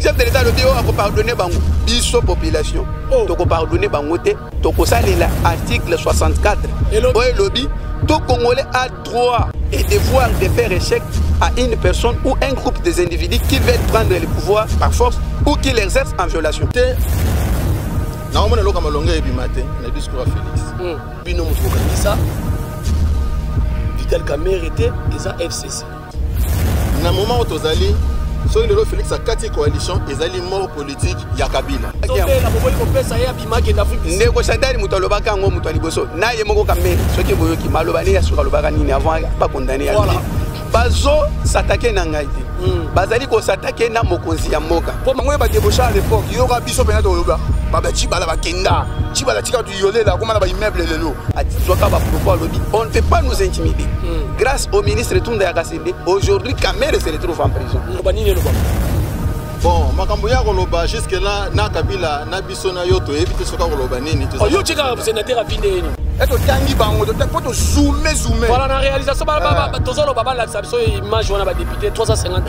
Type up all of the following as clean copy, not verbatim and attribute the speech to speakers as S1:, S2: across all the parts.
S1: chef de l'État le bio a pardonné bango biso population to ko pardonner bango te to ko salela article 64 boy lobby tout Congolais a droit et devoir de faire échec à une personne ou un groupe des individus qui veulent prendre le pouvoir par force ou qui l'exercent en violation.
S2: Normalement, on a longueur et matin, on a discours à Félix.
S3: Bino Moutoukandisa, Vital Kamer était ça FCC.
S2: Dans le moment où tu as allé, soit le Félix a 4 coalitions, ils allaient mort politique, il y a Kabila.
S1: Négociateur Moutolobaka ngo Moutaliboso. Na yemoko Kamer, ceux qui voyaient qui malobani ya sur lobaka nini avant pas condamné à vie. Bazo s'attaquer na ngaiti. Bazali ko s'attaquer na mokonzi ya mboka.
S4: Pour moi ba débaucher à l'époque, il y aura biso pena to yoba. Baba Chibala ba kenda. Chibala tika du yolé là, comment ba immeuble lelo.
S1: On ne peut pas nous intimider. Grâce au ministre Tunda Yakasende, aujourd'hui Kamer se retrouve en prison.
S2: Bon, Makamboya Roloba, jusque-là, na Kabila, na Bissona Yoto, évite ce qu'on Roloba Nini.
S3: Yo, tu as un sénateur à Vindéni.
S4: Et tu as bango, tu as zoomer.
S3: Voilà, la réalisation, tous les babas, la image, on a député 350.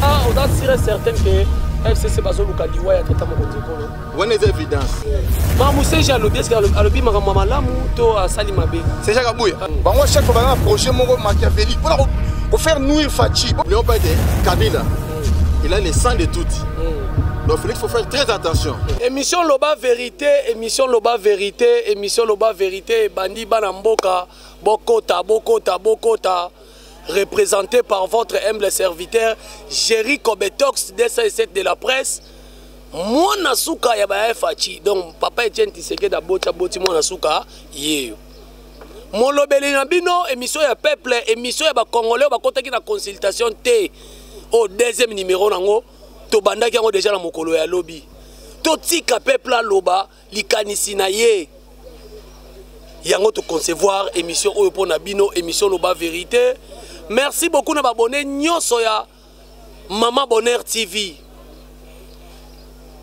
S3: Ah, on a tiré certain que FCC Bazo Lukaliwa ya Tata Mokonzekolo.
S2: On est évidence.
S3: Mamoussé, j'ai lobby, est-ce que lobby Maramalamu, to à Salimabé.
S1: C'est Jacques Abouya.
S4: Bango, chaque fois, un projet Moro Machiavelli. Pour faire nouer Fachi.
S2: Léon Païté, Kabila, il a les sangs de toutes. Donc Félix, il faut faire très attention.
S3: Émission Loba Vérité, émission Loba Vérité, émission Loba Vérité, Bandi Banamboka, Bokota, Bokota, Bokota, représenté par votre humble serviteur, Jerry Kobetox, D7 de la presse. Moi, Nasuka, Yaba Fachi. Donc, papa Etienne Tiseke d'Abota, Boti, moi, Nasuka, yé. Mon lobeli Nabino, émission ya peuple, émission ya Congolais, Bakota qui na consultation T. Au deuxième numéro, nango. To banda qui ont déjà la mokolo ya lobby. To tika peuple la loba, likanisi na ye. Yango to concevoir émission oyo po na bino, émission Loba Vérité. Merci beaucoup na abonné nyonso ya Maman Bonheur TV.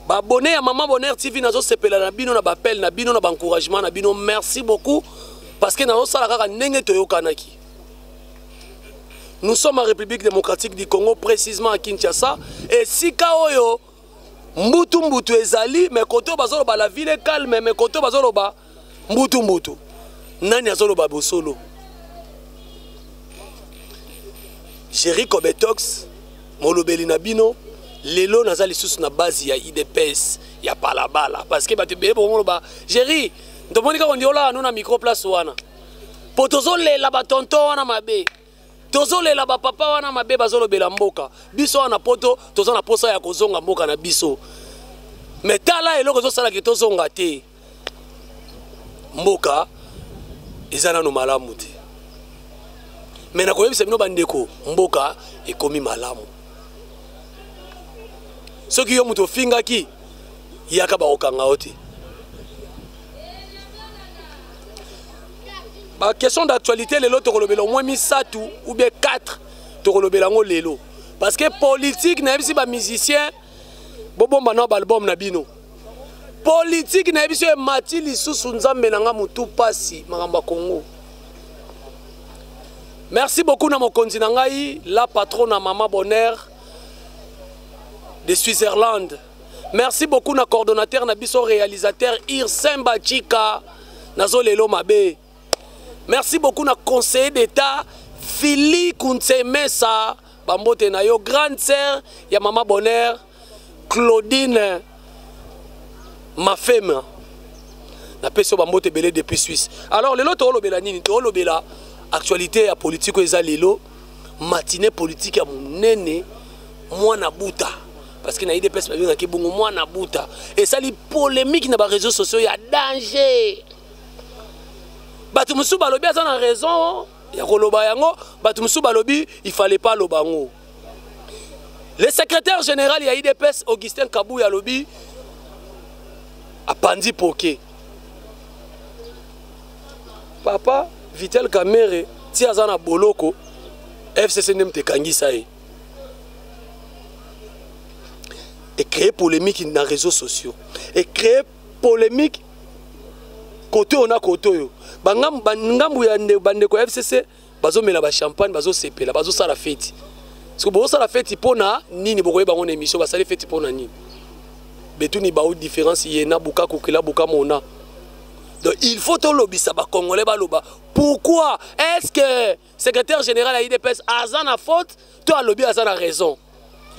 S3: Ba abonné ya Maman Bonheur TV nazo sepela na bino na bapel na bino na encouragement na bino. Merci beaucoup parce que nazo sala kaka ndenge toyokanaki. Nous sommes en République démocratique du Congo, précisément à Kinshasa. Et si Kaoyo, Mbutu Mbutu ezali, mais koto bazoloba la ville est calme, mais koto bazoloba Mbutu Mbutu. Nani azoloba bosolo. Jerry Kobetox, molobeli na bino, lelo nazali sous na base ya IDPS, ya palabala. Parce que batu bele bon ba Jerry, ndomoni ka ondiola no na micro place wana. Potozo le la batonto wana mabe. Tozole la ba papa wana mabe bazolo bela mboka biso wana poto tozo na posa ya kozonga mboka na biso mais tala eloko zo sala ki tozonga te mboka ezana no malamu te mais na koyebisa bino bandeko mboka ekomi malamu soki yo muto fingaki yaka ba okanga ote. La question d'actualité, les lots au moins mis ça tout ou bien 4 lelo. Parce que politique, n'a pas si musicien, bobo maintenant album nabino. Politique, n'a pas si mati lisu sunzambe nanga mutu pasi magamba Congo. Merci beaucoup na mokonzi nangai, la patronne à Maman Bonheur de Switzerland. Merci beaucoup na coordonnateur na biso réalisateur Irsemba Chika nazo lelo mabe. Merci beaucoup na conseiller d'État Fili Kunsemesa Bambote na yo grande sœur ya Maman Bonheur Claudine Mafema na peso Bambote belé depuis Suisse. Alors lelo to lobela nini to lobela actualité ya politique eza lelo matinée politique ya monene mwana buta parce que na ide pesa bien ki bungu mwana buta et ça li polémique na ba réseaux sociaux ya danger. Batumusu balobi a une raison, il y a koloba yango, Batumusu balobi, il fallait pas lobango. Le secrétaire général il y a IDPS Augustin Kabou ya lobi a pandi poké. Papa Vital Kamer ti azana boloko FCC nemte kangisa e. Et créer polémique dans les réseaux sociaux. Et créer polémique côté on a côté yo. Bangambu ya bande ko FCC bazo mela ba champagne bazo sepela bazo sala fête parce que bon ça la fête pona nini bokoye bango na émission ba sali fête pona nini betuni ba ou différence yena buka kokila buka mona. Donc il faut to lobisa ba congolais ba loba. Pourquoi est-ce que secrétaire général à IDPS azan a faute, toi lobby azan a raison.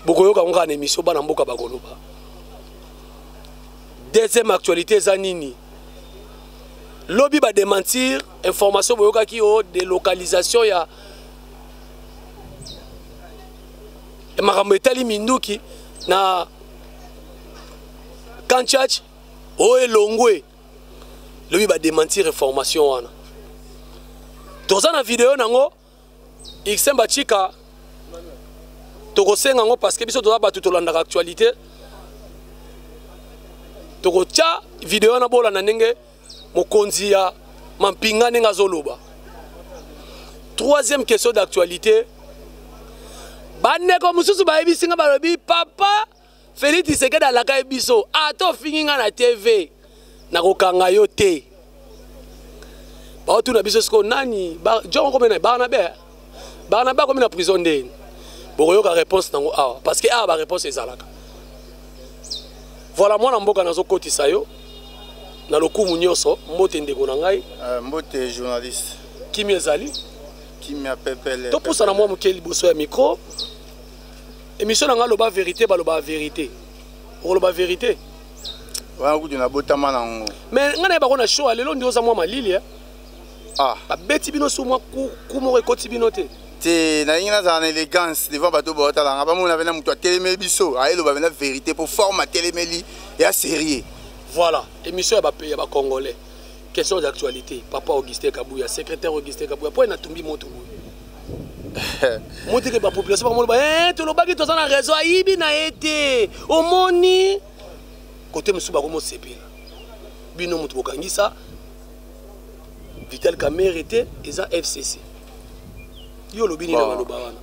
S3: Bokoyo ka ngana émission ba na mboka ba koloba. Deuxième actualité zanini. Lobby va démentir information boyoka ki o délocalisation ya makambo etali minduki na Kanchach o elongwe. Lobby va démentir information wana. Toza na vidéo nango Xemba Chika tokosenga ngo parce que biso toza batu tolanda actualité. Tokocha vidéo na bola na ndenge mokonzi ya mampinga nenga zoloba. Troisième question d'actualité. Bandeko mususu ba ebisinga balobi papa Félix Tshisekedi alaka ebiso ato finginga na TV na kokanga yo te. Ba tu na biso sko nani ba jongo comme na Barnabé comme na prison ndeni. Bokoyo ka réponse nango awa parce que ba réponse ezalaka. Voilà moi na mboka nazo kotisa yo. Na lokumu nyonso mbote ndeko na ngai
S4: mbote journaliste
S3: Kimi ezali
S4: Kimi apepele
S3: to pousa na moi mokeli boso ya micro émission na nga loba vérité baloba vérité oloba vérité
S4: wana kudu na botama nango
S3: mais nga na ba kona show lelo ndioza moi malili
S4: ba
S3: beti bino so moi kumo rekoti bino te
S4: te na ingina za na élégance devant bato bota la ba mona vena muto atelemeli biso ayeloba vena vérité pour former telemeli ya sérieux. Voilà,
S3: émission ya ba congolais. Question d'actualité. Papa Augustin Kabouya, secrétaire Augustin Kabouya. Pourquoi na tumbi moto? Monte que ba population ba eh to lobaki to na réseau ayibi na été. Omoni côté musu ba komo sepela. Bino mutu bokangisa. Vital Kamerhe était eza FCC. Yo lobini na loba wana.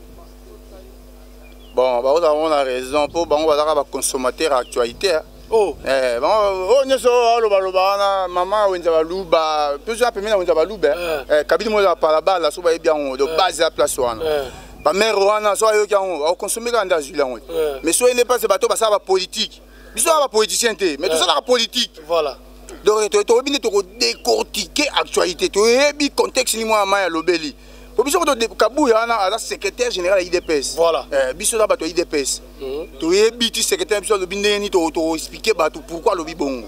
S4: Bon, bah on a raison pour bango bazaka ba consommateur actualité.
S3: Oh,
S4: bon, nyeso loba maman wenza baluba, plusieurs pemina wenza baluba. Kabidi mo za parabala so ba bien de base à place wana. Ba mère wana so ayo kiango, au consommer quand dans Julien. Mais so il n'est pas ce bateau ba ça ba politique. Biso ba politicien té, mais tout ça la politique.
S3: Voilà.
S4: Donc to bien to décortiquer actualité, to hebi contexte ni moi ma lobeli. Pour biso de Kabouya na secrétaire général IDPS.
S3: Voilà.
S4: Biso na bato IDPS. To yebi secrétaire biso lo bindeni to expliquer bato pourquoi lobi bongo.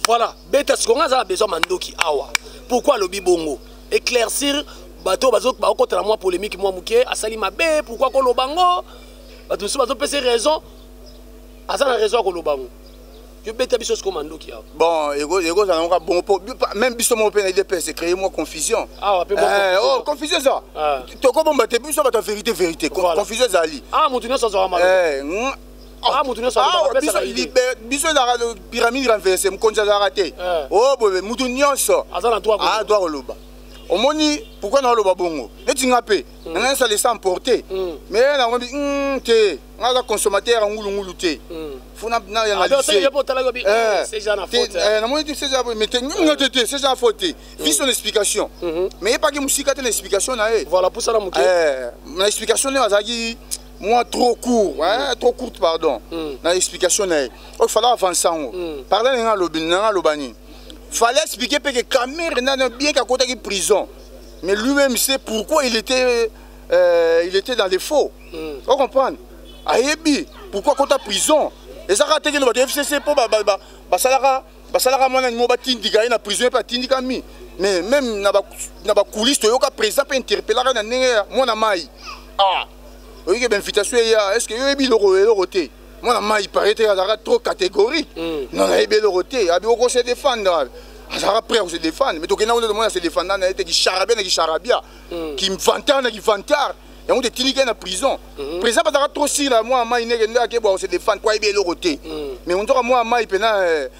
S3: Voilà, beta ce qu'on a besoin mandoki awa. Pourquoi lobi bongo? Éclaircir bato bazo ba okota la moi polémique moi muké asali mabe pourquoi ko lobango? Bato so bazo pese raison. Asa na raison ko lobango. Je beta biso ce qu'on mandoki awa.
S4: Bon, ego ça n'a bon même biso mo pe IDPS créer moi confusion.
S3: Ah, pe
S4: oh, confusion ça. To ko bomba te biso bato vérité. Confusion ça ali.
S3: Ah, mutuno so zo malo. Ah, mutuno so
S4: biso na pyramide renversée mkonza za raté. Oh, bobe mutuno so.
S3: Azana toi ko.
S4: Ah, toi ko loba. Omoni pourquoi na loba bongo? Neti ngape. Na ça laisser emporter. Mais na ngombi te, nga consommateur ngulu te. Funa na ya na
S3: c'est déjà na faute.
S4: Na moni c'est déjà mais c'est déjà faute. Vis son explication. Mais pas que musika te explication na e.
S3: Voilà pour ça na muké.
S4: Na explication na azaki moi trop court, trop courte pardon. Na explication na e. Il fallait avancer. Parler na lobani. Fallait expliquer que Kamerhe n'a bien qu'à côté de prison. Mais lui-même sait pourquoi il était dans les faux. Vous comprenez? Ayebi, pourquoi quand à prison? Et ça a été que nous avons FCC pour Basalara mona ni moba tindika na prison pas tindika mi. Mais même na ba coulisse to yoka président peut interpeller na nenga mona mai. Ah. Oui que invitation ya est-ce que yebi le roté? Moi, il paraît trop catégorique. Non, il est roté. Il faut se défendre. Après, on se défend. Mais tout le monde se défend. Il y a des charabia qui me vantent, qui vantent. Il y a des tiniques en prison. Le président va trop si moi, il ne se défendre. Pourquoi il est roté? Mais on doit moi, il peut le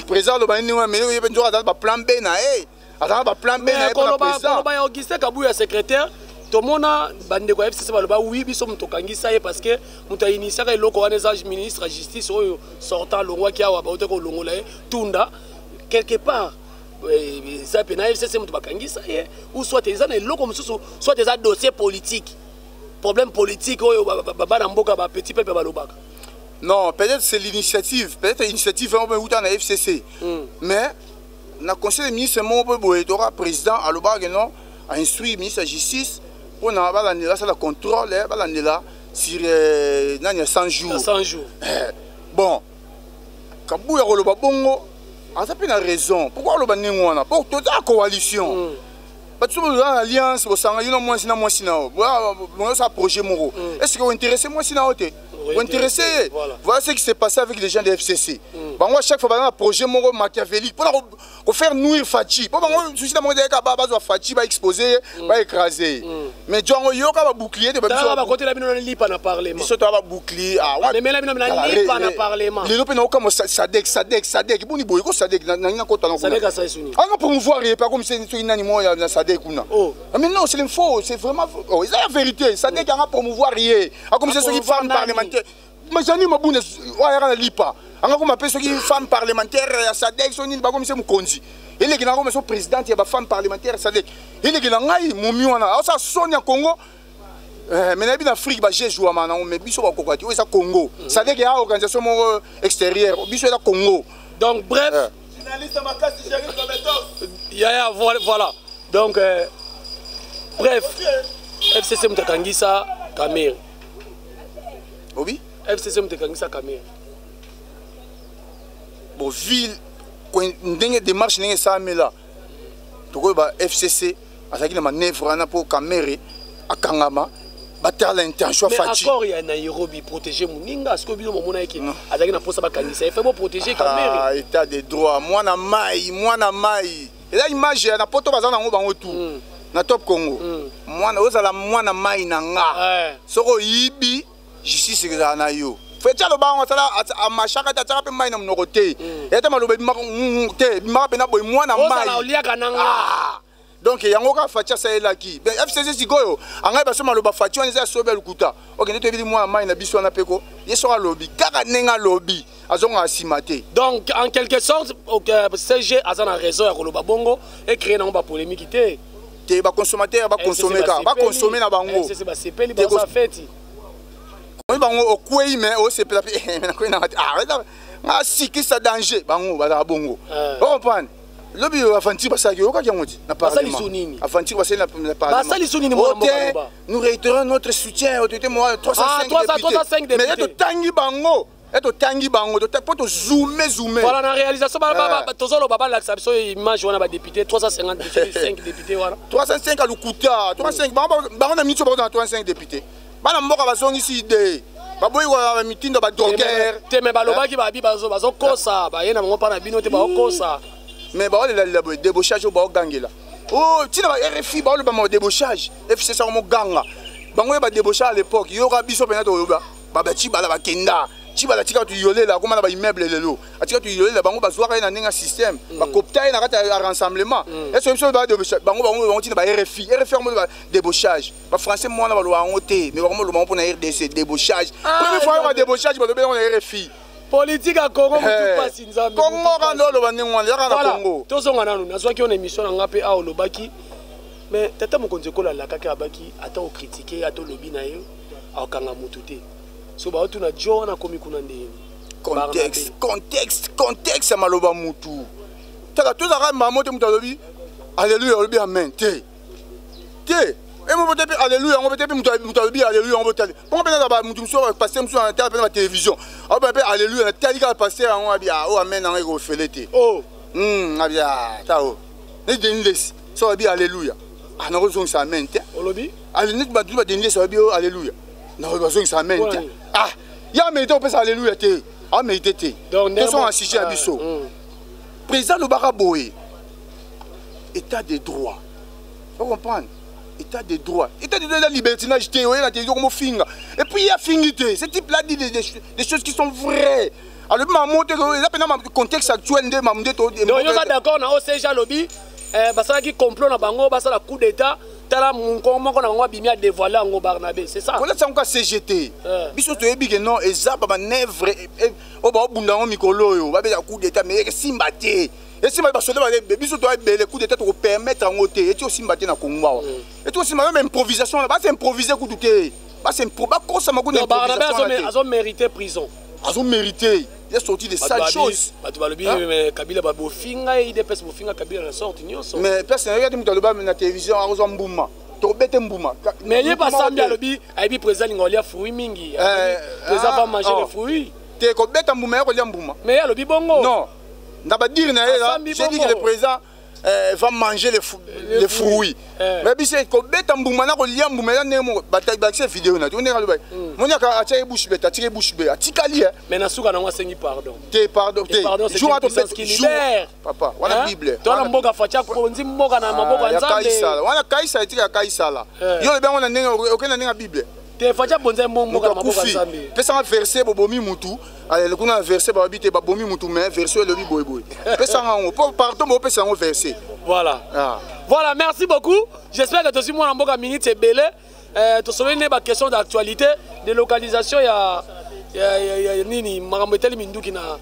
S4: président, il peut plan B. Plan B.
S3: Augustin Kabouya, secrétaire. Tout le monde bandeko FCC baloba oui biso mutokangisa ye parce que muta initiaka eloko wana za ministre de justice oyo sortant le roi qui a baote ko longola tunda quelque part ça pena FCC mutu bakangisa ye ou soit des eloko mususu soit des dossiers politiques problème politique oyo bana mboka ba petit peuple balobaka.
S4: Non, peut-être c'est l'initiative, peut-être l'initiative on peut na FCC. Mais na conseil des ministres mon peu boetora président aloba que non a instruit ministre de la justice pour na ba la ça la contrôle ba la sur 100 jours.
S3: 100 jours.
S4: Bon. Kabou ya koloba bongo a ça peut na raison. Pourquoi loba ningwana? Pour toute la coalition. Parce que dans l'alliance, vous savez, moi, ça projet Moro. Est-ce que vous intéressez moi, vous intéressez? Voilà ce qui s'est passé avec les gens de FCC. Moi, chaque fois, un projet Moro machiavélique pour faire nuire Fachi. Pour souci de Fachi va exposer, va écraser. Mais Django Yoka va bouclier de
S3: côté la mine pas na parlement.
S4: Ils sont à bouclier. Ah ouais.
S3: Mais la mine pas na parlement.
S4: Les lopes n'ont comme Sadek. Bon, il faut Sadek.
S3: Sadek à ça suni.
S4: Ah non, pour voir, il pas comme c'est une animal dans Sadek. Oh. Mais non, c'est l'info, c'est vraiment. Oh, c'est la vérité. Ça n'est qu'à promouvoir rien. Comme c'est ceux qui femmes parlementaires. Mais j'en ai ma boune, ouais, lipa. Comme appelle ceux qui femmes parlementaires, Sadek, son île, comme c'est mon conji. Il est comme son président, il y a des femmes parlementaires, Sadek. Il est comme mon mieux, ça sonne en Congo. Mais en Afrique, j'ai joué à Manan, mais Bissot va Kokati, c'est Congo. Sadek est une organisation extérieure, Bissot est à Congo.
S3: Donc, bref. Voilà. Donc, bref, FCC Moutakangisa, Kamir.
S4: Oui?
S3: FCC Moutakangisa, Kamir.
S4: Bon, ville, quand une démarche n'est pas là. Tu vois, FCC, à la manœuvre pour Kamere, à Kangama, battre l'intention
S3: fatiguée. Mais accord, il y a Nairobi, protéger Mouninga, est-ce que vous avez dit que vous avez il faut protéger Kamere.
S4: Ah, état de droit, moi, na maï. Et là, image, il y a un poteau bazar dans le tout. Na top Congo. Moi, na mai na nga. Soko yibi, justice na yo. Fetia lo ba on sala a machaka ta tsaka pe mai na mnokote. Et ta malobe te, bima pe na boy moi na mai.
S3: Osala olia kananga.
S4: Donc yango ka fatia sa elaki. Ben FCC sikoyo, anga ba so maloba fatia on eza sobe lukuta. OK, ne te bi moi na mai na biso na peko. Yeso ka lobby, kaka nenga lobby.
S3: Donc, en quelque sorte, CG a raison à Koloba Bongo et créer une polémique.
S4: Les consommateurs vont consommer. Ils vont consommer na bango.
S3: C'est pas CP, ils vont faire.
S4: Ils vont au couille, mais au CP. Ah, si, qui ça danger? Bango, bala bongo. Vous comprenez? Lobby avanti parce que yoka kiamoti na parlement. Avanti parce que na parlement.
S3: Basali sunini mo
S4: mboka. Nous réitérons notre soutien au tété moi 305 députés. Mais to tangi bango. Et to tangi bango, to poto zoomer.
S3: Voilà la réalisation tozolo baba l'acception image wana ba député 355 députés voilà.
S4: 305 à Lukuta, 305 bango na micho ba 305 députés. Bana mboka bazongi si idée. Baboyi wa mitindo ba droguer.
S3: Te me baloba ki ba bi bazo kosa, ba yena ngo pa na bino te ba kosa.
S4: Mais bah le débauchage au bas gangela. Oh, tu n'as pas RFI, bah le débauchage. FC ça mon ganga. Bah moi bah débauchage à l'époque. Il y aura biso penato yoba. Bah tu bah la kenda. Tu bah la tika tu yolé là. Comment là bah immeuble le lot. Atika tu yolé là. Bah moi bah soir il y a un système. Bah copta il y a un rassemblement. Est-ce que bah débauchage. Bah moi tu n'as pas RFI. RFI on bah débauchage. Bah français moi là bah le honte. Mais vraiment le moment pour na RDC débauchage. Première fois on a débauchage bah on a RFI.
S3: Politique à Congo, tout passe in Zambie.
S4: Congo, Congo.
S3: Tous on a une émission en AP à Olobaki. Mais tata mon konzeko la kaka abaki ata o critiquer ata lobby na yo a kanga mutute. So ba tu na jo na komi kuna ndeni.
S4: Contexte maloba mutu. Tata tous ara mamote mutalobi. Alléluia, lobby amen. Te. Et moi peut être alléluia, on peut être mutalobi alléluia, on peut être. Pourquoi peut-être ba mutu so passer mutu en télé la télévision. On peut être alléluia, tali ka passer on a bien oh amen en ego felete.
S3: Oh.
S4: Abia tao. Ne denilesi. So abi alléluia. Ah non, on s'en amen.
S3: Olobi?
S4: Alléluia, bah tu vas denilesi so abi alléluia. Non, on s'en amen. Ah, ya mérité on peut alléluia te. Ah mérité te. Donc ils sont assistés à biso. Président Lobaka Boé. État de droit. Vous comprenez? État de droit. État de droit, la libertinage, et puis il y a finité. Ce type-là dit des choses qui sont vraies. Alors, le contexte actuel de Mamouté.
S3: Donc, nous sommes d'accord, on a aussi lobby. Parce qu'il y a complot dans Bango, parce qu'il y a coup d'État. C'est ça.
S4: Voilà, c'est encore CGT. Biso to ebi non eza ba manœuvre o ba bunda ngo mikolo ba be coup d'État mais simbaté. Et si ba soda ba biso to be le coup d'État pour permettre ngote et tu simbaté na Congo. Et tu aussi même improvisation là, c'est improviser coup d'État. c'est pour pas qu'on s'amagou
S3: d'improvisation. Ils ont mérité prison.
S4: Ils ont mérité. Il est sorti de sales choses.
S3: Mais Kabila Babofinga et des personnes Bofinga Kabila la sorte nyonso.
S4: Mais personne regarde la télévision à Mbouma. Tobete Mbouma.
S3: Mais il y a pas ça bien le bi, aibi président ngolia fruits mingi. Président va manger les fruits.
S4: T'es ko beta Mbouma ko Mbouma.
S3: Mais le bi bongo.
S4: Non. N'a pas dire na là. J'ai dit que le président va manger les fruits. Mais bi c'est ko beta Mbouma na ko lia Mbouma na nemo bataille cette vidéo na. On est là. Mon ya ka atie bouche beta, tire bouche beta. Atikali.
S3: Mais na suka na ngwa sengi pardon.
S4: Te pardon.
S3: Joue à ton bête.
S4: Papa, on a Bible.
S3: Toi na mboka facha ko nzi mboka na maboko nzambe.
S4: On a kaisa etika kaisa la. Yo le ben on a nenga okena nenga Bible.
S3: Te facha bonze mboka na maboko nzambe.
S4: Pesa un verset bobomi mutu. Allez le kuna verset ba bité ba bomi mutu mais verset le bi boy boy. Pesa ngo pardon mo pesa ngo verset.
S3: Voilà. Voilà, merci beaucoup. J'espère que tu aussi moi na mboka minute c'est belé. Tu souviens des questions d'actualité, de localisation il y a nini marambeteli minduki na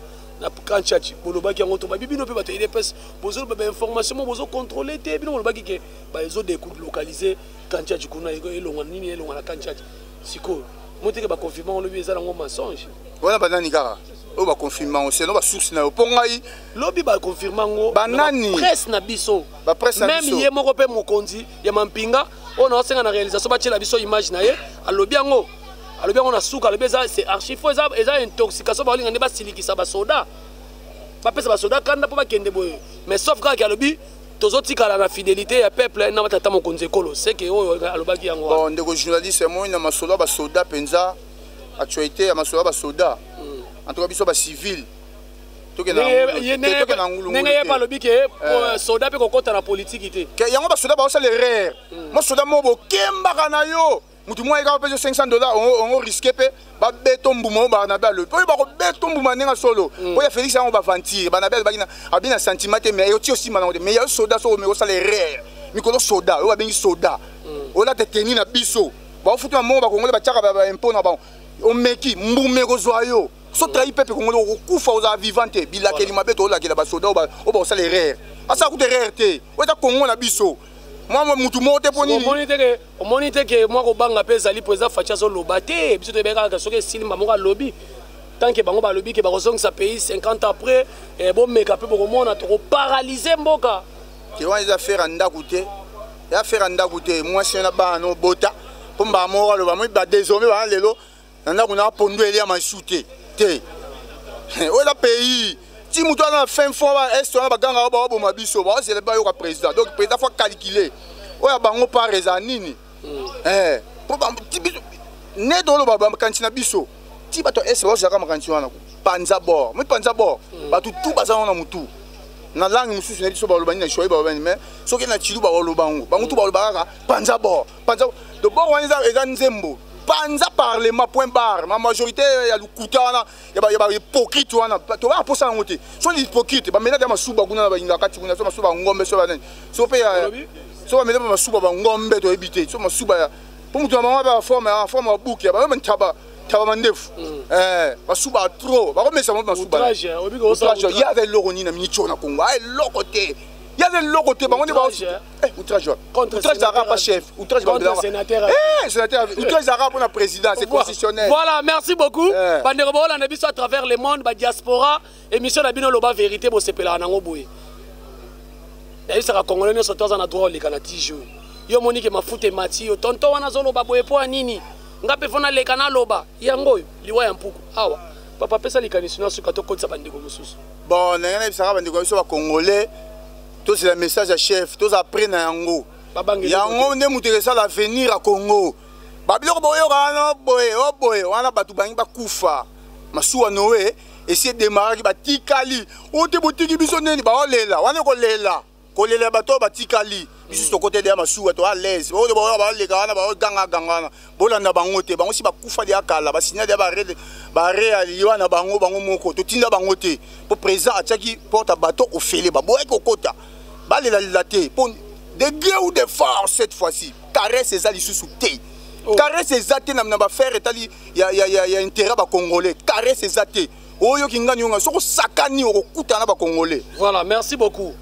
S3: kanchachi boloba ki ngoto ba bibino pe bato idps bozo ba information mo bozo contrôler te bino boloba ki ke ba ezo de coup localiser kanchachi kuna elonga nini elonga na kanchachi siko moteke ba confirmer lobi ezala ngo mensonge
S4: wana banani kaka o ba confirmer c'est no ba source na pongai
S3: lobi ba confirmer ngo
S4: banani
S3: presse na biso
S4: ba presse na biso
S3: même ye moko pe mokonzi ya mampinga on a aussi une réalisation ba tchela biso image na ye alobi ngo na suka alobi c'est archi faux eza intoxication ba linga ne ba silikisa ba soda ba pesa ba soda kanda po ba kende boye mais sauf que alobi tozotikala na fidélité ya peuple na batata mokonzi ekolo c'est que alobaki yango
S4: bon ndeko journaliste moi na masoda ba soda penza actualité ya masoda ba soda en tout cas biso ba civil
S3: nenge balobi ke soda pe kokota na politique te
S4: ke yango ba soda ba osala erreur mo soda mo bokembaka na yo mutu mo eka pe $500 on risque pe ba beto mbuma ba na ba le po ba ko beto mbuma nenga solo po ya Félix yango ba vantir ba na ba bakina abina sentiment mais yo ti aussi manango mais ya soda so me osala erreur mikolo soda yo ba bengi soda o la te tenir na biso ba futu mo ba kongole ba tchaka ba impôt na ba o meki mbume ko zoyo so trahi peuple congolais au kufa aux vivante bilakeli mabe to la ki la ba soda o ba osala erreur asa ku erreur te o ta kongo na biso moi mutu mote poni
S3: omonite ke moi ko banga pe zali président facha so lobate biso to beka ka soke silima mo ka lobby tant que bango ba lobby ke ba kozong sa pays 50 après et bon meka pe ko mona to paralyser mboka
S4: ke wa za faire anda goûter ya faire anda goûter moi c'est na ba no bota po mba mo lo ba mo ba désormais ba lelo nanda kuna pondu ele ya mashute te o la pays si mutu na fin fond ba est na ba ganga ba bo mabiso ba c'est le ba yo ka président donc président faut calculer o ya bango pa reza nini po ba ne do lo ba kantina biso ti ba to est ba zaka makantina na panza bord mo panza bord ba tout baza na mutu na langue mususu na biso ba lo ba ni na shoyi ba ba ni mais soki na chilu ba lo bango ba mutu ba lo ba ka panza bord de bord wani za nzembo panza parlement point barre ma majorité ya lukutana ya ba hypocrite wana to ba posa ngote so ni hypocrite ba mena de masuba kuna ba inga kati kuna so masuba ngombe so ba nani so pe ya so ba mena masuba ba ngombe to ebite so masuba ya po mutu ma ba forme ba buki ba même taba mandefu masuba trop ba komesa masuba il y avait l'oroni na minicho na Congo ai lokote il y a des locotés, outrage arabe, pas chef, outrage
S3: sénateur,
S4: outrage arabe pour le président, c'est constitutionnel.
S3: Voilà, merci beaucoup. Bandeko on a vu ça à travers le monde, diaspora, émission Nabino Loba Vérité, bo sepela nango boye. D'ailleurs, ça congolais sur temps en droit les canati jours. Yo monique ma foute mati, yo tonton wana zolo ba boye po nini. Ngape fona le kana loba, yango liwa ya mpuku. Awa. Papa pesa likanisuna suka to kotsa bandeko mususu.
S4: Bon, nanga bisaka bandeko so ba congolais. Tous les messages à chef, tous après na yango. Yango ne mutere ça l'avenir à Congo. Babilo boyo kana boye wana batu bangi ba kufa. Masuwa Noé essayer de démarrer ba tikali. O te botiki biso neni ba olela, wana ko lela. Ko lela bato ba tikali. Biso to côté de masuwa to à l'aise. O de boyo ba lega wana ba ganga. Bolanda bango te, bango si ba kufa de akala, ba signer de ba réaliwa na bango moko. To tinda bango te. Pour présent ataki porte bateau au félé ba boye ko kota. Balé la té pour de guerre ou de force cette fois-ci caresse ces ali sous thé caresse ces athées n'a pas faire etali ya intérêt ba congolais caresse ces athées oyo kinga nyonga soko sakani okuta na ba congolais.
S3: Voilà, merci beaucoup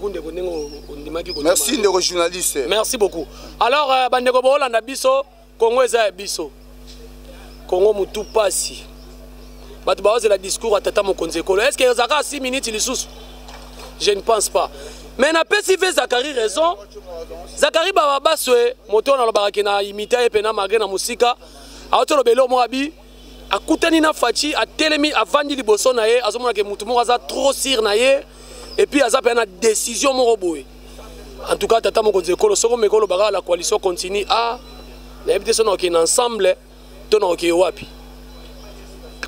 S3: ndeko ndimaki ko.
S4: Merci ndeko journaliste.
S3: Merci beaucoup. Alors bandeko bolanda biso Congo eza ya biso. Congo mutu pasi. Bato baoze la discours à tata mokonzi ekolo. Est-ce que ezaka 6 minutes lisusu? Je ne pense pas. Mais na pesi ve Zakari raison. Zakari babaswe moto na lobaki na imita epena magre na musika. Aoto belo moabi akutani na fachi atelemi avandi liboso na ye azomona ke mutu moko aza trop sir na ye et puis aza pe na décision moko boye. En tout cas tata mokonzi ekolo soko mekolo baga la coalition continue a na ebite sono ki ensemble tono ki wapi.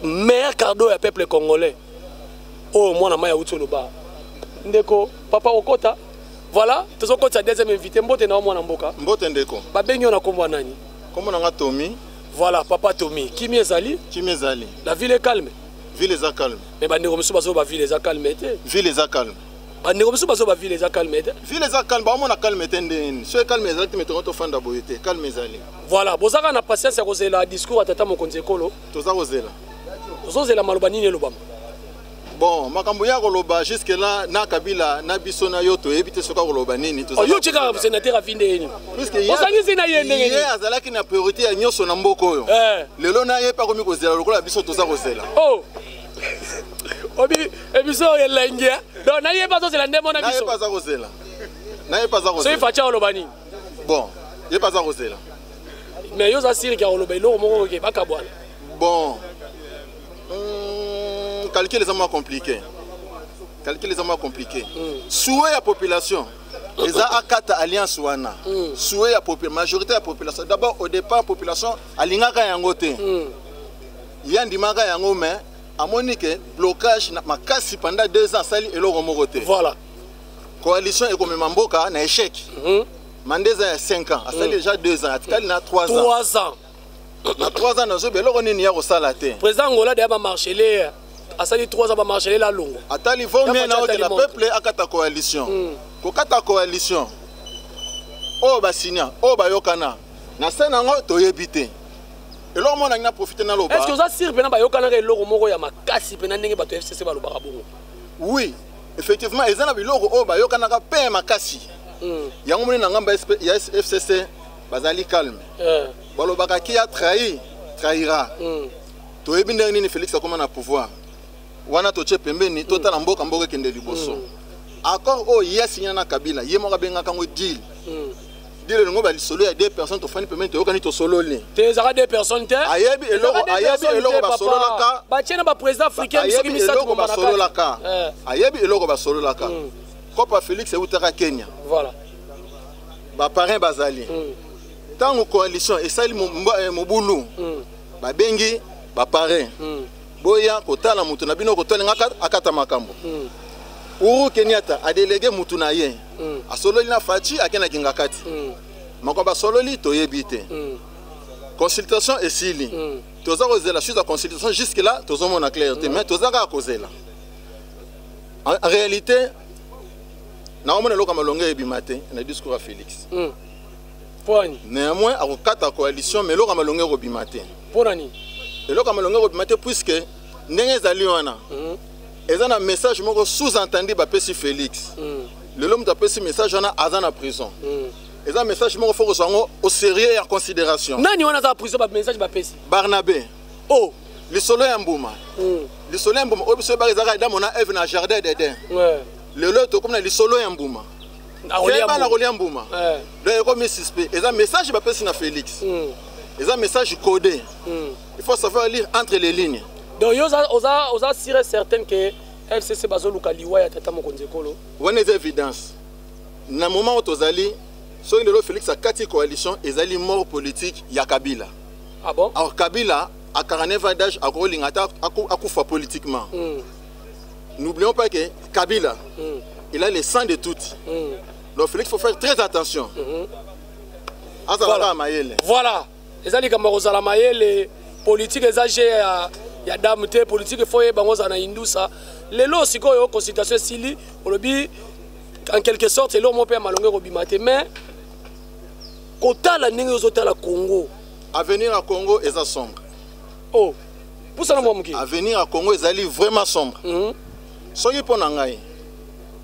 S3: Meilleur cadeau ya peuple congolais. Oh moi na maya utoloba. Ndeko papa okota. Voilà, tu as un deuxième invité. Mbote na mwana mboka.
S2: Mbote ndeko.
S3: Ba benyo na kombo nani?
S2: Kombo na Tommy.
S3: Voilà, papa Tommy. Kimi ezali?
S2: Kimi ezali.
S3: La ville est calme.
S2: Ville est calme.
S3: Mais ba ndeko musu bazo ba ville est calme té.
S2: Ville est calme.
S3: Ba ndeko musu bazo ba ville est calme té.
S2: Ville est calme, ba mona calme té ndeni. So calme ezali te meto to fanda boyete. Calme ezali.
S3: Voilà, bozaka na patience ya kozela discours à tata mokonzi ekolo.
S2: Toza kozela.
S3: Tozozela maloba nini elobama?
S2: Bon, makambo ya koloba jusque là na Kabila na biso na yo to ebite soka koloba nini to.
S3: Yo chika sénateur afinde eni.
S2: Puisque hier azalaki na priorité ya nyoso na mboko oyo. Lelo na ye pa komi kozela lokola biso toza kozela.
S3: Oh. Obi ebiso elenge. Donc na ye pa kozela ndemo na biso.
S2: Na ye pa za kozela. Na ye pa za kozela.
S3: So ifacha oloba nini?
S2: Bon, ye pa za kozela.
S3: Mais yo za siri ka oloba ilo moko ke bakabwana.
S2: Bon. Calcul les moins compliqué. Calcul les moins compliqué. Souhait la population. Les akata alliance wana. Souhait la majorité de la population. D'abord au départ la population alingaka yangote. Yandimaka yango mais à monique blocage na makasi pendant 2 ans sali et l'oromogote.
S3: Voilà.
S2: Coalition et comme mamboka na échec. Mandeza ya 5 ans, sali déjà 2 ans, atkali na 3 ans.
S3: 3 ans.
S2: Na 3 ans nazo beloko nini ya kosala te.
S3: Président Ngola de ba marcher a sali 3 ans ba marcher la longo.
S2: Atali vaut mieux na que la peuple akata coalition. Ko kata coalition. O ba signa, o ba yokana. Na sena ngo to yebite. Et là on a profité na loba.
S3: Est-ce que ça sir pena ba yokana ke loko moko ya makasi pena ndenge bato FCC ba loba bongo?
S2: Oui, effectivement ezana biloko o ba yokana ka pe makasi. Yango moni na ngamba ya FCC bazali calme. Balobaka qui a trahi trahira. To ebinde nini Félix akoma na pouvoir. Wana to che pembeni total mboka mboka kende liboso. Accord o ya signé na Kabila, ye moka benga kango deal. Deal ngo ba lisolo ya 2 personnes to fani pembeni to yokani to solo le.
S3: Te zaka 2 personnes te.
S2: Ayebi eloko ba solo laka.
S3: Ba tiena ba président africain soki misatu ko
S2: ba solo laka. Ayebi eloko ba solo laka. Kopa Félix e utaka Kenya.
S3: Voilà.
S2: Ba parrain bazali. Tango coalition esali mobulu babengi bapare boya kotala mutu na bino kotala ngaka akata makambo Uhuru Kenyatta a délégué mutu na ye asololi na fachi akena kingakati makomba sololi toyebite consultation esili toza kozela suite à consultation jusque là tozo mona clarté mais toza ka kozela en réalité na omona loka malonga ebimate na discours à Félix. Néanmoins, à la coalition, mais l'autre malongé robimate.
S3: Pour Nani.
S2: Et l'autre malongé robimate puisque n'engez aliona. Et ça un message sous-entendu par Pessi Félix. Le l'homme d'après ce message on a Azan en prison. Et ça un message faut que soit au sérieux et en considération.
S3: Nani on a en prison par message par Pessi.
S2: Barnabé. Oh, le soleil en bouma. Le soleil en bouma. Au besoin barizara dans mon œuvre dans jardin d'Éden. Le lot comme le soleil en bouma. Et un message na Félix. Et un message codé. Il faut savoir lire entre les lignes.
S3: Donc osa sire certain que FCC bazolu kaliwa ya tata mokonzi ekolo.
S2: One is évidence. Na moment où tozali so le Félix a 4 coalition ezali mort politique ya Kabila.
S3: Ah bon?
S2: Alors Kabila a 49 ans d'âge a rolingata akufa politiquement. N'oublions pas que Kabila il a le sang de toutes. Donc Félix, il faut faire très attention.
S3: Voilà. Les alliés comme Rosala les politiques exagérées, il y a des politiques il faut y avoir Indousa. Les lots, c'est quoi consultation Sili, en quelque sorte, c'est l'homme mon père malongé robimate. Mais quand la ligne aux hôtels à Congo.
S2: Avenir à Congo est sombre.
S3: Oh, pour ça,
S2: avenir à Congo est vraiment sombre. Soyez pour Nangaï.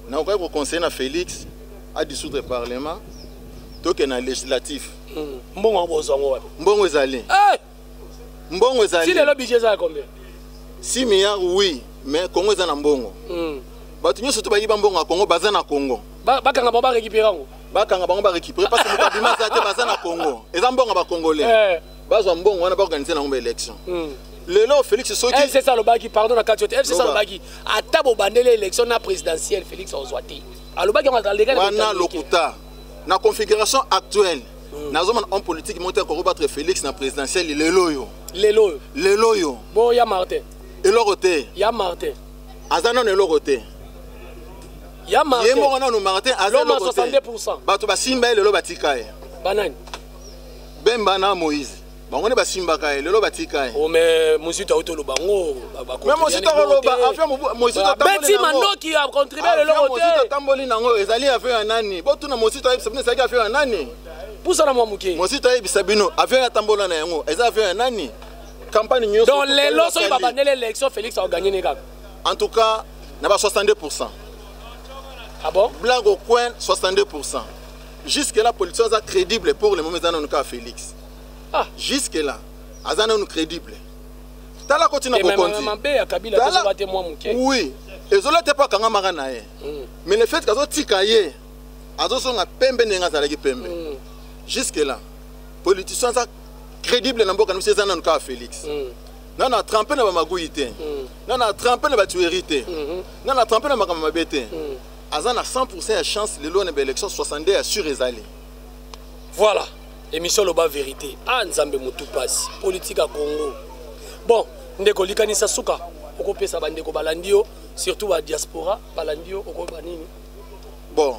S2: Nous avons conseillé à Félix à dissoudre le Parlement toke na législatif
S3: mbongo bozongo wapi
S2: mbongo ezali mbongo ezali
S3: si le budget ça combien
S2: 6 milliards oui mais Congo eza na mbongo bato nyonso to bayiba mbongo ya Congo baza na Congo
S3: bakanga ba récupérer ngo
S2: bakanga bango ba récupérer parce que mutabima za te baza na Congo eza mbongo ba congolais bazwa mbongo wana ba organiser na ngombe élection lelo Félix Soki
S3: c'est ça le baki pardon na katiote c'est ça le baki atabo bandele élection na présidentielle Félix Ozwati alobaki on va légal
S2: wana lokuta na configuration actuelle nazoma en politique monter ko battre Félix na présidentielle lelo yo
S3: bon ya Martin
S2: elorote
S3: ya Martin
S2: azana no elorote
S3: ya Martin
S2: yemo wana no Martin azana
S3: 60%
S2: bato basimba lelo batika ye
S3: banani
S2: Bemba na Moïse bango ne basimba ka lelo batika ye
S3: o mais musita otolo bango
S2: mais musita koloba afia musita tamboli
S3: Betty Mandoki a contribué lelo hotel
S2: musita tamboli nango ezali afia nani botuna musita yebisabine saki afia nani
S3: pusana mwa muke
S2: musita yebisabino afia ya tambola na yango eza afia nani campagne nyoso
S3: donc lelo so babandele l'élection Félix a gagné ne kaka
S2: en tout cas na ba 62%.
S3: Ah bon?
S2: Blague au coin 62%. Jusque là politique est crédible pour le moment dans cas Félix.
S3: Ah,
S2: jusque là, azana nous crédible. Tala continue à oui. Et zola te pas kanga magana ye. Mais le fait que tika ye, azo songa pembe nenga zalaki pembe. Jusque là, politicien ça crédible na mboka nous c'est dans cas Félix. Non a trempé na magouité. Non a trempé na batuérité. Non a trempé na makamabete. Azana 100% de chance le long de l'élection 62 assure ezali.
S3: Voilà, émission Loba Vérité. Ah nzambe mutu passe politique à Congo. Bon, ndeko likanisa suka. Oko pesa bandeko balandio, surtout à diaspora, balandio oko banini.
S2: Bon,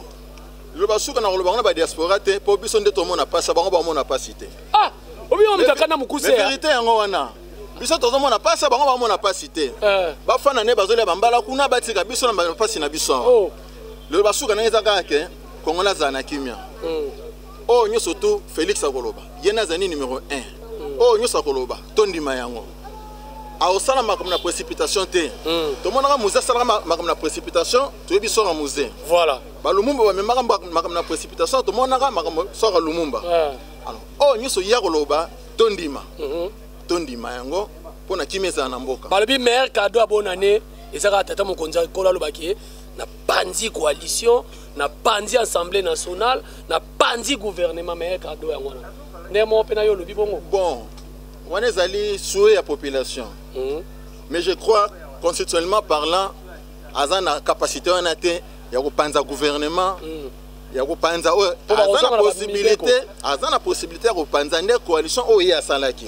S2: le basuka na kolobanga ba diaspora te, po biso nde to mona pasa bango ba mona pasité.
S3: Ah, obi on mtakana mukuse.
S2: La vérité yango wana. Biso to mona pasa bango ba mona pasité. Ba fana ne bazole bambala kuna batika biso na pasi na biso.
S3: Oh.
S2: Le basuka na ezaka ke Congo na zana kimia. Oh nyoso to Félix Akoloba. Yena zani numéro 1. Oh nyoso Akoloba, tondima yango. A osala makamna précipitation te. To monaka muza sala makamna précipitation, to yebi sora musée.
S3: Voilà.
S2: Ba Lumumba ba memaka makamna précipitation, to monaka makamna sora Lumumba. Alors, oh nyoso ya Koloba, tondima. Tondima yango pona kimeza na mboka.
S3: Ba lebi meilleur cadeau à bonne année, ezaka tata mokonza kola lobaki. Na pandi coalition, na pandi assemblée nationale, na pandi gouvernement mais cadeau yango na. Nemo pena yo lobi bongo.
S2: Bon, on est allé souhaiter la population. Mais je crois constitutionnellement parlant, azan a capacité on a été il y a panza gouvernement, il y a panza azan la possibilité de panza une coalition au ya salaki.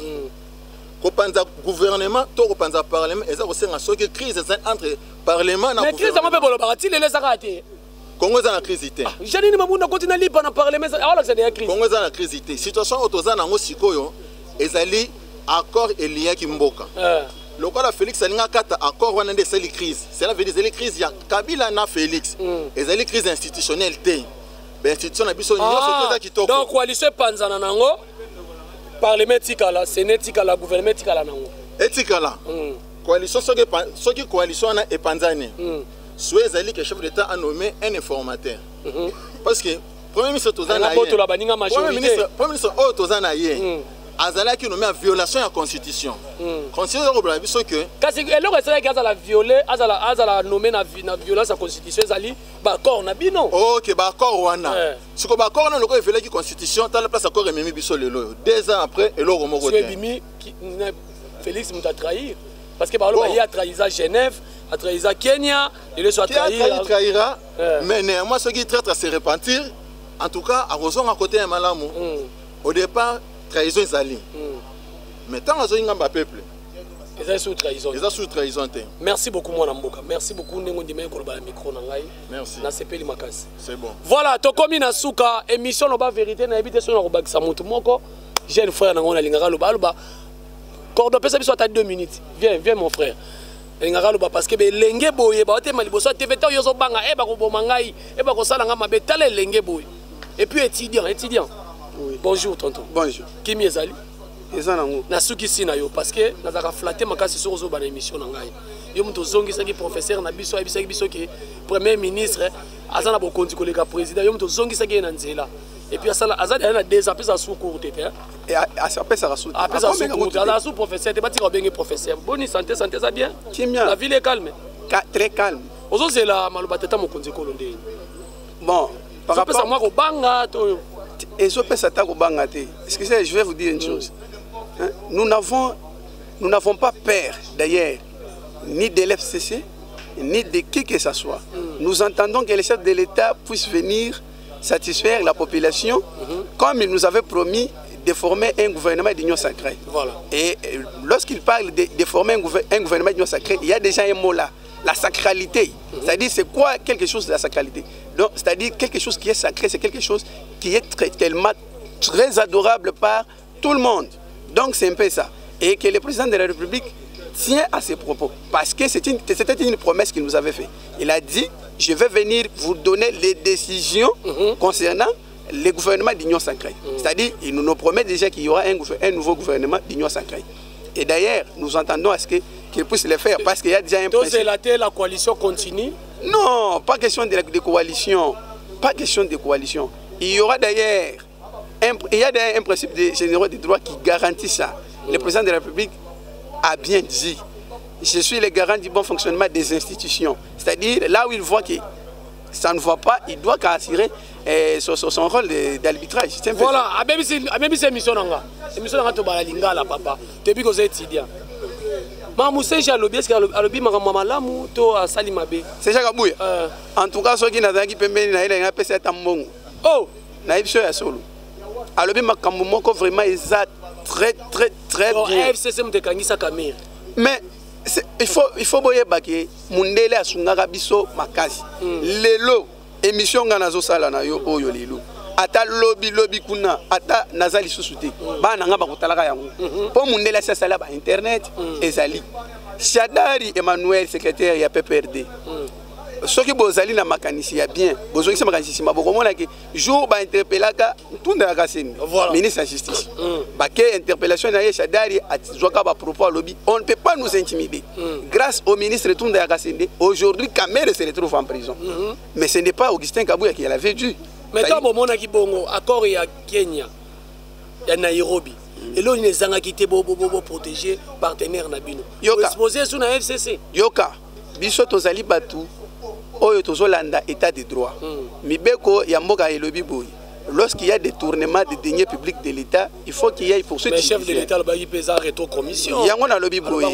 S2: Kopanza gouvernement, to kopanza parlement, et ça aussi na soki crise entre parlement na gouvernement.
S3: Mais crise ça m'a bolo barati les zakati.
S2: Congo za na crise ité.
S3: Jani ni mabunda continue lipa na parlement, alors c'est des crise.
S2: Congo za na crise ité. Situation otoza na ngo sikoyo ezali accord elia kimboka. Le quoi la Félix alinga kata accord wana nde seli crise. Cela veut dire les crises ya Kabila na Félix. Ezali crise institutionnelle té. Ben institution na biso nyonso toza kitoko.
S3: Donc coalition panzana nango parlement tikala, sénat tikala, gouvernement tikala nango.
S2: Etikala. Coalition soki coalition na epanzane. Soit ezali que chef d'État a nommé un informateur. Parce que premier ministre tozana premier ministre o tozana ye. Azala qui nommé en violation de la constitution. Constitution de la biso que
S3: kasi eloko esala ki azala violer, azala nommé na violence de la constitution ezali ba accord na bino.
S2: OK, ba accord wana. Siko ba accord na loko violé qui constitution, ta la place accord ememi biso lelo. 2 ans après eloko moko te.
S3: Bimi Félix m'a trahi parce que par il a trahi à Genève, a trahi à Kenya, il est soit
S2: trahira. Mais néanmoins ceux qui traitent à se repentir, en tout cas à raison à côté un malamu. Au départ trahison ezali. Mais tant que zoinga ba peuple.
S3: Ils sous trahison.
S2: Ils sous trahison.
S3: Merci beaucoup mon amboka. Merci beaucoup ndengo ndime ko ba micro na ngai.
S2: Merci.
S3: Na sepeli makasi.
S2: C'est bon.
S3: Voilà, to komi na suka émission Loba Vérité na ebité so na ko bakisa mutu moko. Jeune frère na ngona lingaka loba. Cordo pesa biso ata 2 minutes. Viens mon frère. Lingaka loba parce que be lenge boye ba te maliboso TVT yozo banga e ba ko boma ngai e ba ko sala nga mabe tala lenge boye. Et puis étudiant. Oui. Bonjour tonton.
S5: Bonjour.
S3: Kimi ezali?
S5: Ezanango.
S3: Na suki sina yo parce que nazaka flatter makasi sur zo bana émission na ngai. Yo muto zongi saki professeur na biso ayebisaki biso ke premier ministre azana bo konti koleka président yo muto zongi saki na nzela. Et puis ça il y a des appels à sous-cours
S1: et après ça rassure
S3: après ça sous-cours à sous-professeur tu vas dire bien professeur bonne santé ça bien la ville est calme
S1: très calme
S3: ozo c'est la malobateta mokonzi kolonde
S1: bon par rapport
S3: à moi ko banga to
S1: ezo pesa ta ko banga te excusez je vais vous dire une chose hein? Nous n'avons pas peur d'ailleurs ni de l'FCC ni de qui que ce soit. Nous entendons que les chefs de l'État puissent venir satisfaire la population comme il nous avait promis de former un gouvernement d'union sacrée.
S3: Voilà.
S1: Et lorsqu'il parle de former un gouvernement d'union sacrée, il y a déjà un mot là, la sacralité. C'est-à-dire, c'est quoi quelque chose de la sacralité? Donc, c'est-à-dire, quelque chose qui est sacré, c'est quelque chose qui est très adorable par tout le monde. Donc, c'est un peu ça. Et que le président de la République tient à ses propos. Parce que c'était une promesse qu'il nous avait faite. Il a dit, je vais venir vous donner les décisions concernant le gouvernement d'union sacrée. C'est-à-dire, il nous promet déjà qu'il y aura un nouveau gouvernement d'union sacrée. Et d'ailleurs, nous entendons à ce qu'il puisse le faire. Parce qu'il y a déjà un principe.
S3: Donc, la coalition continue?
S1: Non, pas question de coalition. Pas question de coalition. Il y aura d'ailleurs un principe généraux des droits qui garantit ça. Le président de la République a bien dit, je suis le garant du bon fonctionnement des institutions. C'est-à-dire, là où il voit que ça ne va pas, il doit assurer son rôle d'arbitrage.
S3: Voilà, même si c'est mission nanga. Mission nanga to balalinga la papa. Depuis que vous êtes étudiant. Mamoussé jalobi est-ce que alobi mamalamu to salimabe.
S1: C'est Jacques Abouya. En tout cas, ceux qui n'ont pas pembeni na ile ngapé c'est tambongo. Oh, na ibso ya solo. Alobi makambo moko vraiment exact. Très bien.
S3: FCC mtekangisa kamera.
S1: Mais il faut boyer baki mundele asungaka biso makasi. Lelo émission nga nazo sala na yo oyo lelo. Ata lobby kuna ata nazali susuté. Ba nanga bakotalaka yango. Po mundele asa sala ba internet ezali. Shadari Emmanuel secrétaire ya PPRD. Ceux qui bozali na makanisi ya bien, bozali sa makanisi ma bokomona ke jour ba interpellaka tunda la kaseni. Ministre de la justice. Ba ke interpellation na Shadari atizwaka ba propos lobby, on ne peut pas nous intimider. Grâce au ministre tunda la kaseni, aujourd'hui Kamere se retrouve en prison. Mais ce n'est pas Augustin Kabouya qui l'avait dû.
S3: Mais toi bomona ki bongo accord ya Kenya ya Nairobi. Et là, il y a des qui étaient protégés, partenaires Nabino. Exposé sous la FCC.
S1: Yoka, biso tozali batu, oyo tozolanda état de droit. Mibeko yamboka elobi boy. Lorsqu'il y a des tournements de deniers publics de l'État, il faut qu'il y ait poursuite.
S3: Mais chef de l'État, il pèse à rétro-commission.
S1: Yango na lobi boy.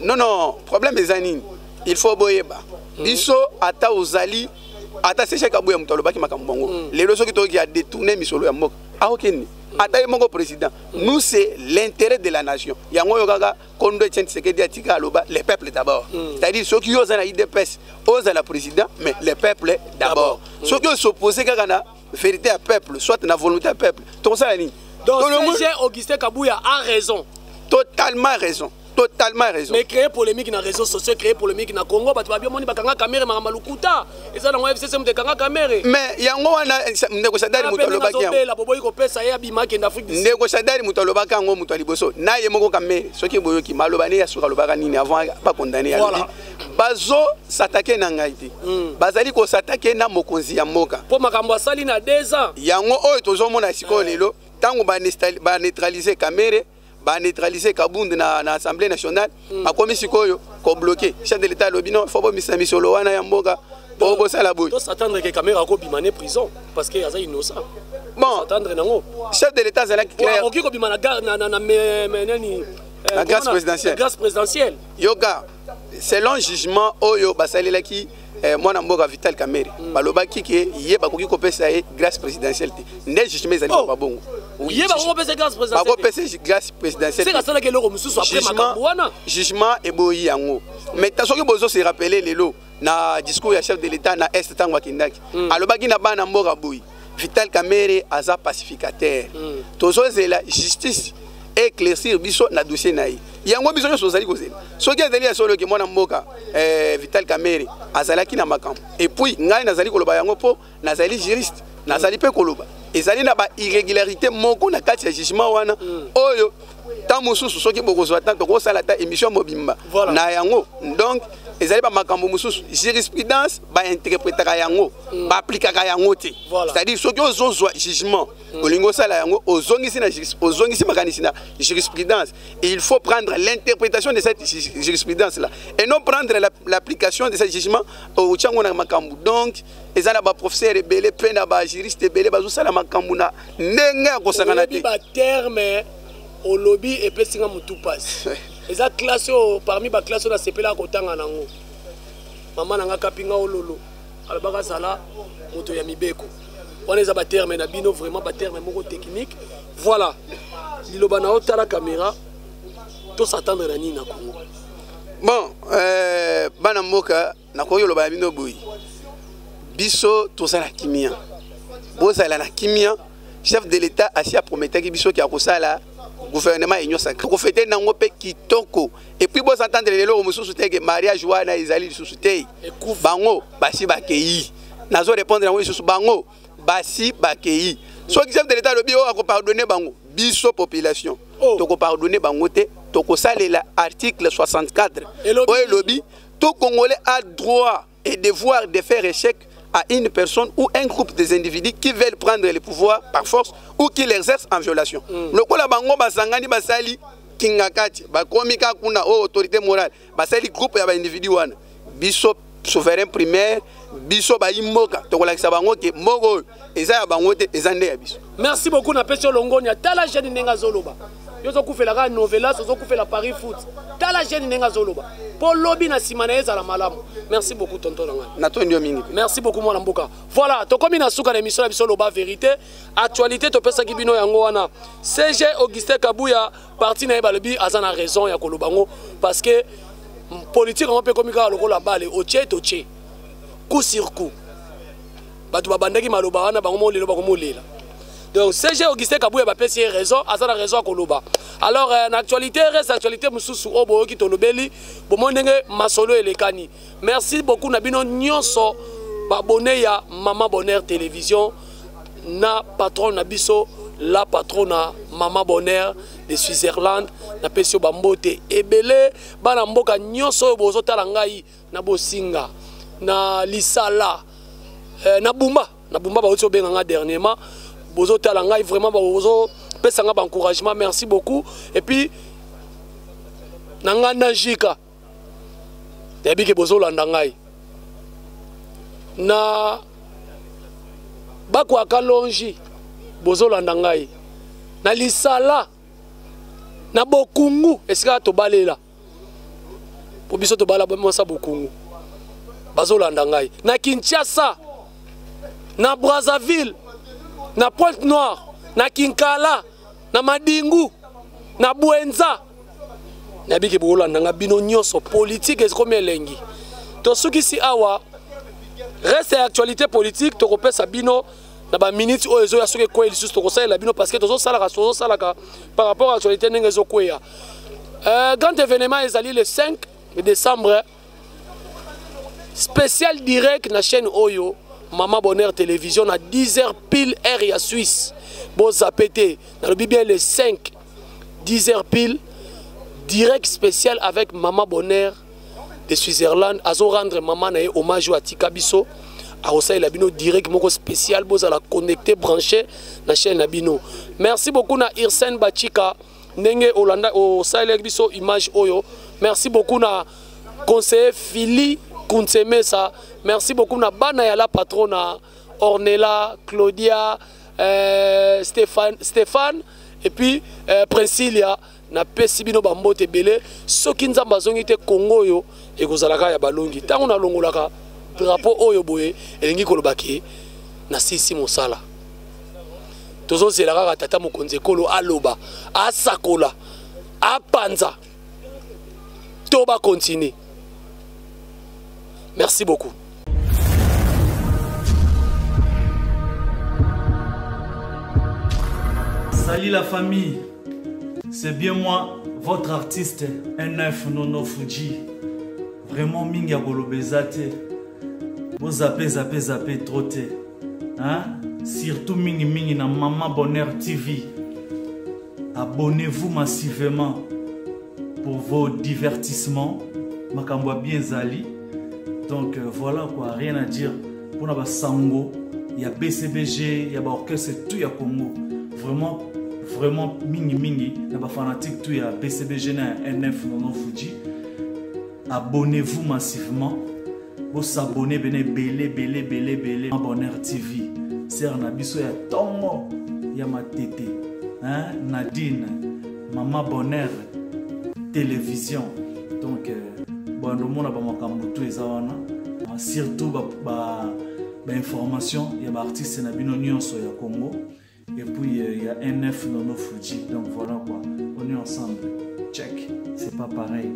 S1: Non, problème est anine. Il faut boyeba. Biso ata ozali, ata seche kabuya mutolobaki makambongo. Les loso qui a détourné misolo ya mboka. Ah okeni. Ata mon président, nous c'est l'intérêt de la nation. Yango yogaga kondo Etienne Tshisekedi atika aloba les peuples d'abord. C'est-à-dire ceux qui osent na IDPS, osent la président, mais les peuples d'abord. Ceux qui s'opposent à vérité à peuple, soit na volonté à peuple. Tout ça la ligne.
S3: Donc Augustin Kabouya a raison.
S1: Totalement raison. Totalement raison.
S3: Mais créer polémique dans les réseaux sociaux, créer polémique dans le Congo, tu vas bien moni bakanga caméra mamalukuta. Et ça dans FCC mtekanga caméra.
S1: Mais yango wana ndeko Shadari mutolobaki yango.
S3: La boboyi ko pesa ya bimaki en Afrique du Sud.
S1: Ndeko Shadari mutolobaki yango mutaliboso. Na ye moko caméra, soki boyoki malobani ya suka lobaka nini avant pas condamné ya. Voilà. Bazo s'attaquer na ngaiti. Bazali ko s'attaquer na mokonzi ya mboka.
S3: Po makambo asali na 2 ans.
S1: Yango oyo tozomona siko lelo, tango ba neutraliser caméra. Ba neutraliser Kabund na Assemblée nationale, ba komisi koyo ko bloquer. Chef de l'État lobino, faut pas misami solo wana ya mboka. Pour bosser la boue.
S3: Doit s'attendre que caméra ko bimane prison parce que yaza innocent.
S1: Bon,
S3: attendre nango.
S1: Chef de l'État zala clair.
S3: OK ko bimana
S1: la grâce présidentielle.
S3: La grâce présidentielle.
S1: Yoga, selon jugement oyo basalela ki mwana mboka Vital Kamerhe balobaki ke yeba koki kopesa ye grâce présidentielle te nde jugement ezali pas bongo
S3: yeba ko kopesa grâce présidentielle
S1: ba kopesa grâce présidentielle
S3: c'est ça que loko mususu après makambo wana
S1: jugement eboyi yango mais tasoki bozo se rappeler lelo na discours ya chef de l'État na est tangwa kindaki alobaki na bana mboka boyi Vital Kamerhe aza pacificateur tozo zela justice éclaircir biso na dossier naï yango biso nyo sozali kozela soki azali ya solo ke mwana mboka Vital Kamerhe azalaki na makambo et puis ngai nazali koloba yango po nazali juriste nazali pe koloba ezali na ba irrégularité moko na kati ya jugement wana oyo ta mosusu soki bokozwa ta tokosala ta émission mobimba na yango donc ezali ba makambo mususu jurisprudence ba interprétera yango ba appliquera yango te c'est-à-dire soki ozozwa jugement olingo sala yango ozongisi na jurisprudence et il faut prendre l'interprétation de cette jurisprudence là et non prendre l'application de ce jugement au tchango na makambo donc ezala ba professeur ebele pe na ba juriste ebele bazo sala makambo na ndenge akosangana te
S3: ba terme au lobby et pesinga mutu passe eza classe parmi ba classe na sepela kotanga nango mama nanga kapinga ololo alobaka sala moto ya mibeko wana eza ba terme na bino vraiment ba terme moko technique voilà liloba na otala caméra to s'attendre na nini na Congo
S1: bon bana mboka na koyo loba bino boyi biso to sala kimia bozala na kimia chef de l'état a prometté que biso ki akosala gouvernement union sacrée ko fêter nango pe kitoko et puis boz entendre lelo mususu te que mariage wana izali lisusu te bango basi bakei nazo répondre nango lisusu bango basi bakei so chef de l'état lobi o ako pardonner bango biso population to ko pardonner bango te to ko salela article 64 o lobi tout Congolais a droit et devoir de faire échec à une personne ou un groupe des individus qui veulent prendre le pouvoir par force ou qui l'exercent en violation. Lokola bango basangani basali kingakati bakomika kuna autorité morale basali groupe ya ba individu wana biso souverain primaire biso ba imoka tokolakisa bango ke moko eza ya bango te eza nde ya biso.
S3: Merci beaucoup na peso longonya tala jeune nenga zoloba yozo kufela ka novela sozo kufela Paris foot tala jeune nenga zoloba po lobby na simana ezala malamu. Merci beaucoup tonton Nanga.
S1: Nato ndio mingi.
S3: Merci beaucoup mwana mboka. Voilà, to komi na suka na émission la biso loba vérité, actualité to pesa kibino yango wana. CG Augustin Kabuya parti na balobi azana raison ya kolobango parce que politique on peut komika lokola bale oche toche. Coup sur coup. Batu babandaki maloba wana bango molelo bango molela. Donc CG Augustin Kabuya ba pesi raison azana raison koloba. Alors l'actualité reste actualité mususu obo ki tolobeli bomondenge masolo elekani. Merci beaucoup Nabino Nyonso abonné ya Maman Bonheur Télévision na patron Nabiso la patrona Maman Bonheur de Switzerland na pesio bambote ebele bana mboka nyonso bozo tala ngai na bosinga na lisala na bumba ba ozo benga nga dernièrement bozo tala ngai vraiment bozo pesa nga ba encouragement merci beaucoup et puis nanga najika yabike bozo landa ngai na bakwa kalonji bozo landa ngai na lisala na bokungu esika to balela po biso to bala bomosa bokungu bazo landa ngai na Kinshasa na Brazzaville na Pointe Noire na Kinkala na Madingu na Buenza na biki bolanda nga bino nyonso politique ezikomi elengi to soki si awa reste actualité politique to kopesa bino na ba minutes o ezo ya soki ko elisusu to kosala bino parce que tozo salaka par rapport à actualité ndenge ezo koya grand événement ezali le 5 décembre spécial direct na chaîne Oyo Maman Bonheur Télévision à 10h pile heure ya Suisse bon zapete na le bien le 5 10h pile direct spécial avec Maman Bonheur de Switzerland azo rendre maman na hommage à Tikabiso a osai la bino direct moko spécial boz à la connecter branché na chaîne na bino. Merci beaucoup na Irsen Bachika ndenge Olanda au Sahel biso image Oyo. Merci beaucoup na conseiller Philly Kunsemesa. Merci beaucoup na bana ya la patrona Ornella, Claudia, Stéphane et puis Princilia na pesi bino bambote belé soki nzamba zongi te Congo yo ekozalaka ya balongi tango na longolaka drapeau oyo boye elingi kolobaki na sisi mosala tozo zelaka tata mokonzi kolo aloba asakola apanza to ba continuer. Merci beaucoup.
S5: Salut la famille, c'est bien moi, votre artiste N9 Nono Fuji. Vraiment minga golobezate. Vous zappez trop te. Hein? Surtout mingi na Maman Bonheur TV. Abonnez-vous massivement pour vos divertissements, makambo bien zali. Donc voilà quoi, rien à dire pour la sango, il y a BCBG, il y a orchestre tout ya Congo. Vraiment mingi na ba fanatique tout ya BCBG na NF Nono Fuji. Abonnez-vous massivement. Vous abonnez belé Bonheur TV. Ser na biso ya tongo ya matete. Hein? Nadine, Maman Bonheur télévision. Donc bon le monde a ba makambo tout ezawana. Surtout information, il y a artiste na bino nyonso ya Congo. Et puis il y a NF Nono Fuji. Donc voilà quoi, on est ensemble. Check, c'est pas pareil.